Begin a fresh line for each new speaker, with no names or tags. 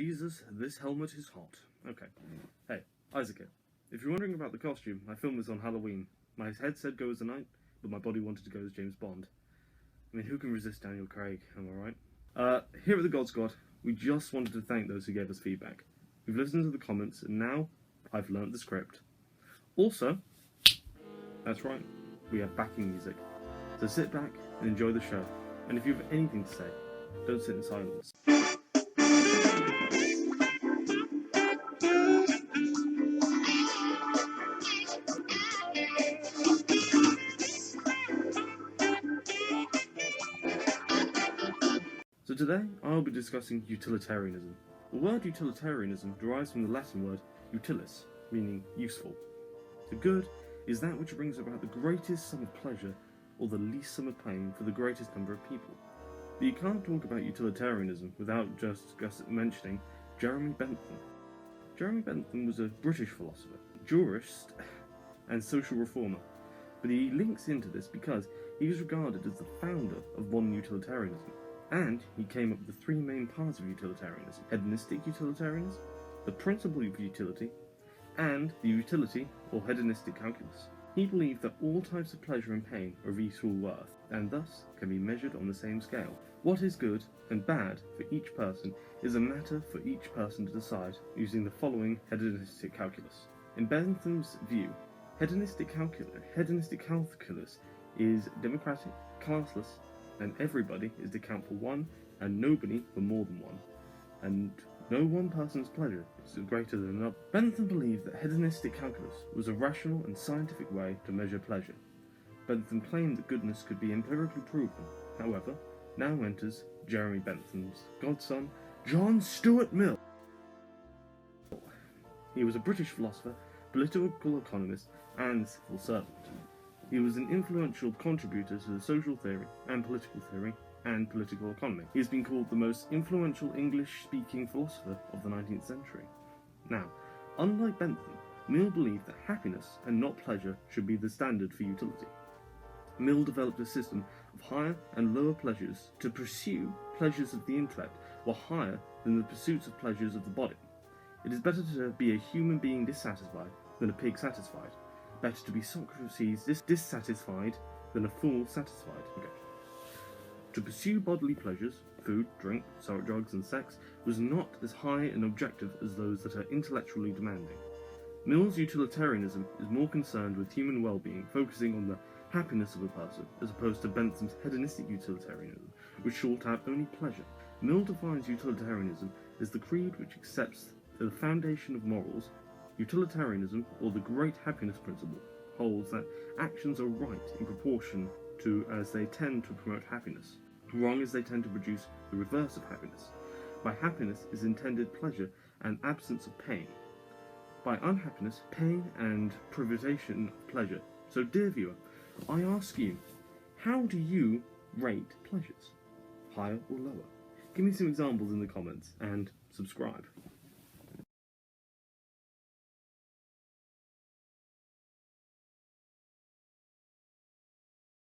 Jesus, this helmet is hot. Okay. Hey, Isaac here. If you're wondering about the costume, I filmed this on Halloween. My head said go as a knight, but my body wanted to go as James Bond. I mean, who can resist Daniel Craig, am I right? Here at the God Squad, we just wanted to thank those who gave us feedback. We've listened to the comments, and now I've learnt the script. Also, that's right, we have backing music. So sit back and enjoy the show. And if you have anything to say, don't sit in silence. So today, I'll be discussing utilitarianism. The word utilitarianism derives from the Latin word utilis, meaning useful. The good is that which brings about the greatest sum of pleasure or the least sum of pain for the greatest number of people. But you can't talk about utilitarianism without just mentioning Jeremy Bentham. Jeremy Bentham was a British philosopher, jurist, and social reformer, but he links into this because he is regarded as the founder of modern utilitarianism, and he came up with the three main parts of utilitarianism: hedonistic utilitarianism, the principle of utility, and the utility or hedonistic calculus. He believed that all types of pleasure and pain are of equal worth, and thus can be measured on the same scale. What is good and bad for each person is a matter for each person to decide using the following hedonistic calculus. In Bentham's view, hedonistic calculus is democratic, classless, and everybody is to count for one and nobody for more than one, and no one person's pleasure is greater than another. Bentham believed that hedonistic calculus was a rational and scientific way to measure pleasure. Bentham claimed that goodness could be empirically proven. However, now enters Jeremy Bentham's godson, John Stuart Mill. He was a British philosopher, political economist, and civil servant. He was an influential contributor to the social theory and political economy. He has been called the most influential English-speaking philosopher of the 19th century. Now, unlike Bentham, Mill believed that happiness and not pleasure should be the standard for utility. Mill developed a system of higher and lower pleasures to pursue pleasures of the intellect were higher than the pursuits of pleasures of the body. It is better to be a human being dissatisfied than a pig satisfied. Better to be Socrates dissatisfied than a fool satisfied. Okay. To pursue bodily pleasures, food, drink, drugs, and sex, was not as high an objective as those that are intellectually demanding. Mill's utilitarianism is more concerned with human well-being, focusing on the happiness of a person, as opposed to Bentham's hedonistic utilitarianism, which sought out only pleasure. Mill defines utilitarianism as the creed which accepts the foundation of morals. Utilitarianism, or the great happiness principle, holds that actions are right in proportion to as they tend to promote happiness, wrong as they tend to produce the reverse of happiness. By happiness is intended pleasure and absence of pain. By unhappiness, pain and privation of pleasure. So, dear viewer, I ask you, how do you rate pleasures? Higher or lower? Give me some examples in the comments, and subscribe.